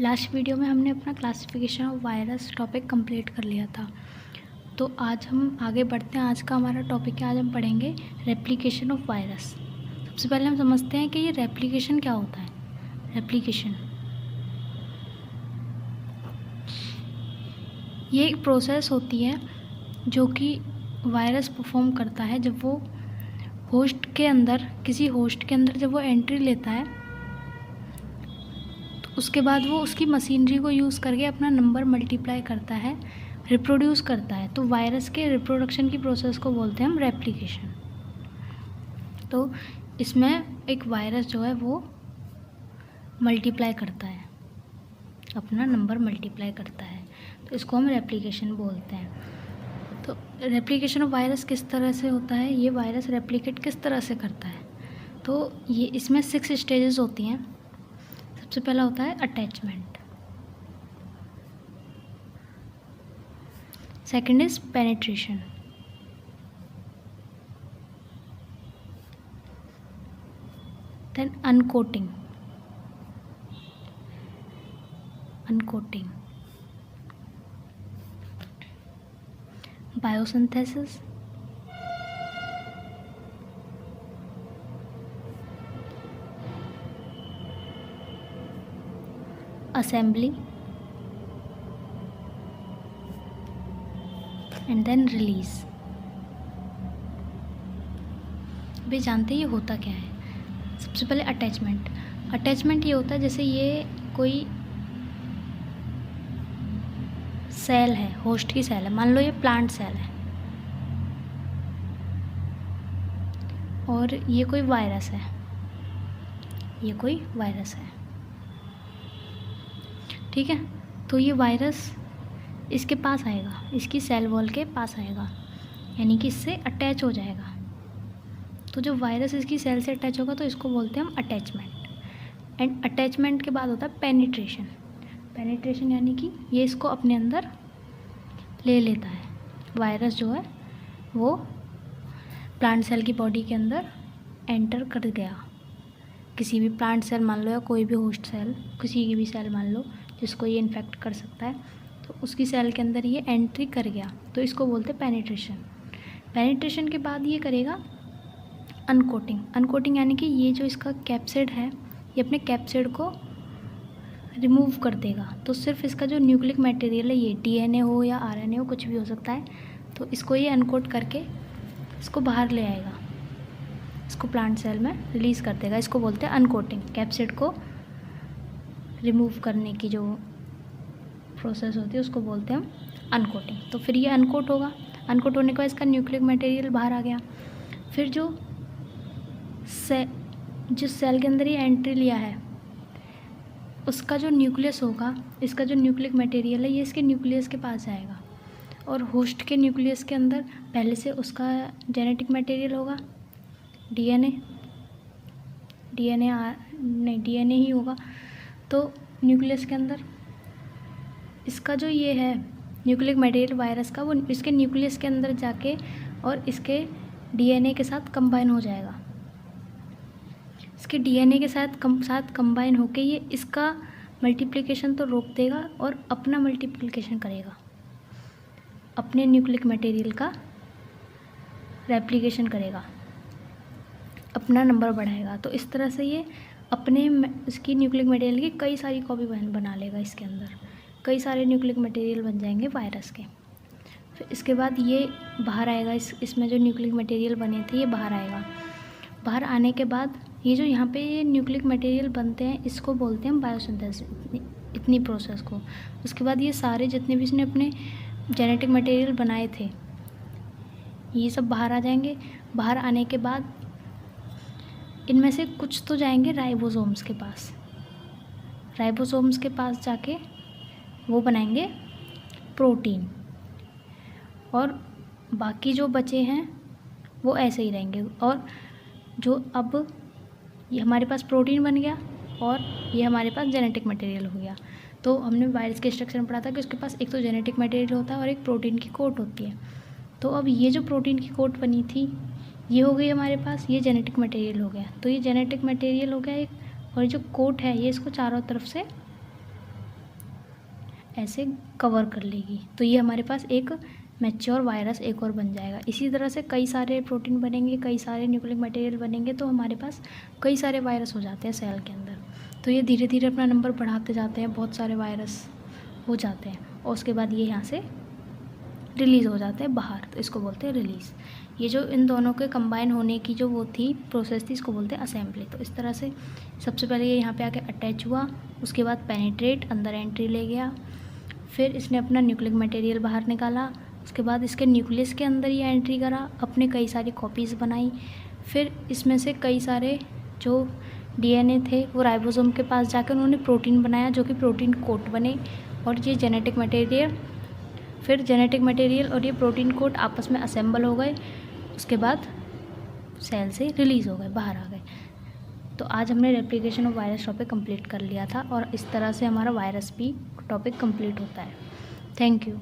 Last video में हमने अपना classification of virus topic complete कर लिया था। तो आज हम आगे बढ़ते हैं। आज का हमारा टॉपिक है, आज हम पढ़ेंगे रेप्लिकेशन ऑफ वायरस। सबसे पहले हम समझते हैं कि ये रेप्लिकेशन क्या होता है। रेप्लिकेशन ये एक प्रोसेस होती है जो कि वायरस परफॉर्म करता है जब वो होस्ट के अंदर, किसी होस्ट के अंदर जब वो एंट्री लेता है तो उसके बाद वो उसकी मशीनरी को यूज़ करके अपना नंबर मल्टीप्लाई करता है, रिप्रोड्यूस करता है। तो वायरस के रिप्रोडक्शन की प्रोसेस को बोलते हैं हम रेप्लिकेशन। तो इसमें एक वायरस जो है वो मल्टीप्लाई करता है, अपना नंबर मल्टीप्लाई करता है, तो इसको हम रेप्लिकेशन बोलते हैं। तो रेप्लिकेशन ऑफ वायरस किस तरह से होता है, ये वायरस रेप्लिकेट किस तरह से करता है। तो ये इसमें 6 स्टेजेस होती हैं। सबसे पहला होता है attachment, second is penetration, then uncoating, biosynthesis, assembly and then release. अभी जानते हैं ये होता क्या है। सबसे पहले अटैचमेंट ये होता है जैसे ये कोई सेल है, होस्ट की सेल है, मान लो ये प्लांट सेल है और ये कोई वायरस है, ठीक है। तो ये वायरस इसके पास आएगा, इसकी सेल वॉल के पास आएगा, यानी कि इससे अटैच हो जाएगा। तो जब वायरस इसकी सेल से अटैच होगा तो इसको बोलते हैं हम अटैचमेंट। एंड अटैचमेंट के बाद होता है पेनिट्रेशन यानी कि ये इसको अपने अंदर ले लेता है। वायरस जो है वो प्लांट सेल की बॉडी के अंदर एंटर कर गया, किसी भी प्लांट सेल मान लो या कोई भी होस्ट सेल, किसी की भी सेल मान लो जिसको ये इन्फेक्ट कर सकता है, तो उसकी सेल के अंदर ये एंट्री कर गया, तो इसको बोलते हैं पेनिट्रेशन के बाद ये करेगा अनकोटिंग यानी कि ये जो इसका कैप्सिड है ये अपने कैप्सिड को रिमूव कर देगा। तो सिर्फ इसका जो न्यूक्लिक मटेरियल है, ये डीएनए हो या आरएनए हो, कुछ भी हो सकता है, तो इसको ये अनकोट करके इसको बाहर ले आएगा, इसको प्लांट सेल में रिलीज़ कर देगा। इसको बोलते हैं अनकोटिंग। कैप्सिड को रिमूव करने की जो प्रोसेस होती है उसको बोलते हैं हम अनकोटिंग। तो फिर ये अनकोट होगा, अनकोट होने के बाद इसका न्यूक्लिक मटेरियल बाहर आ गया। फिर जिस सेल के अंदर ये एंट्री लिया है उसका जो न्यूक्लियस होगा, इसका जो न्यूक्लिक मटेरियल है ये इसके न्यूक्लियस के पास जाएगा, और होस्ट के न्यूक्लियस के अंदर पहले से उसका जेनेटिक मटेरियल होगा, डीएनए ही होगा। तो न्यूक्लियस के अंदर इसका जो ये है न्यूक्लिक मटेरियल वायरस का, वो इसके न्यूक्लियस के अंदर जाके और इसके डीएनए के साथ कंबाइन हो जाएगा। इसके डीएनए के साथ कंबाइन होके ये इसका मल्टीप्लिकेशन तो रोक देगा और अपना मल्टीप्लिकेशन करेगा, अपने न्यूक्लिक मटेरियल का रेप्लिकेशन करेगा, अपना नंबर बढ़ाएगा। तो इस तरह से ये अपने इसकी न्यूक्लिक मटेरियल की कई सारी कॉपी बना लेगा, इसके अंदर कई सारे न्यूक्लिक मटेरियल बन जाएंगे वायरस के। फिर इसके बाद ये बाहर आएगा, इसमें जो न्यूक्लिक मटेरियल बने थे ये बाहर आएगा। बाहर आने के बाद ये जो यहाँ पे ये न्यूक्लिक मटेरियल बनते हैं इसको बोलते हैं हम बायोसिंथेसिस, इतनी प्रोसेस को। उसके बाद ये सारे जितने भी इसने अपने जेनेटिक मटेरियल बनाए थे ये सब बाहर आ जाएंगे। बाहर आने के बाद इनमें से कुछ तो जाएंगे राइबोसोम्स के पास जाके वो बनाएंगे प्रोटीन, और बाकी जो बचे हैं वो ऐसे ही रहेंगे। और जो अब ये हमारे पास प्रोटीन बन गया और ये हमारे पास जेनेटिक मटेरियल हो गया। तो हमने वायरस के स्ट्रक्चर में पढ़ा था कि उसके पास एक तो जेनेटिक मटेरियल होता है और एक प्रोटीन की कोट होती है। तो अब ये जो प्रोटीन की कोट बनी थी ये हो गई हमारे पास, ये जेनेटिक मटेरियल हो गया। तो ये जेनेटिक मटेरियल हो गया एक, और जो कोट है ये इसको चारों तरफ से ऐसे कवर कर लेगी। तो ये हमारे पास एक मैच्योर वायरस एक और बन जाएगा। इसी तरह से कई सारे प्रोटीन बनेंगे, कई सारे न्यूक्लिक मटेरियल बनेंगे, तो हमारे पास कई सारे वायरस हो जाते हैं सेल के अंदर। तो ये धीरे धीरे अपना नंबर बढ़ाते जाते हैं, बहुत सारे वायरस हो जाते हैं और उसके बाद ये यहाँ से रिलीज़ हो जाते हैं बाहर, तो इसको बोलते हैं रिलीज़। ये जो इन दोनों के कंबाइन होने की जो वो थी प्रोसेस थी, इसको बोलते हैं असेंबली। तो इस तरह से सबसे पहले ये यहाँ पे आके अटैच हुआ, उसके बाद पेनिट्रेट अंदर एंट्री ले गया, फिर इसने अपना न्यूक्लिक मटेरियल बाहर निकाला, उसके बाद इसके न्यूक्लियस के अंदर ये एंट्री करा, अपने कई सारी कॉपीज़ बनाई, फिर इसमें से कई सारे जो डीएनए थे वो राइबोसोम के पास जाकर उन्होंने प्रोटीन बनाया, जो कि प्रोटीन कोट बने, और ये जेनेटिक मटेरियल और ये प्रोटीन कोट आपस में असेंबल हो गए, उसके बाद सेल से रिलीज़ हो गए, बाहर आ गए। तो आज हमने replication of virus topic complete कर लिया था और इस तरह से हमारा वायरस भी टॉपिक कंप्लीट होता है। Thank you.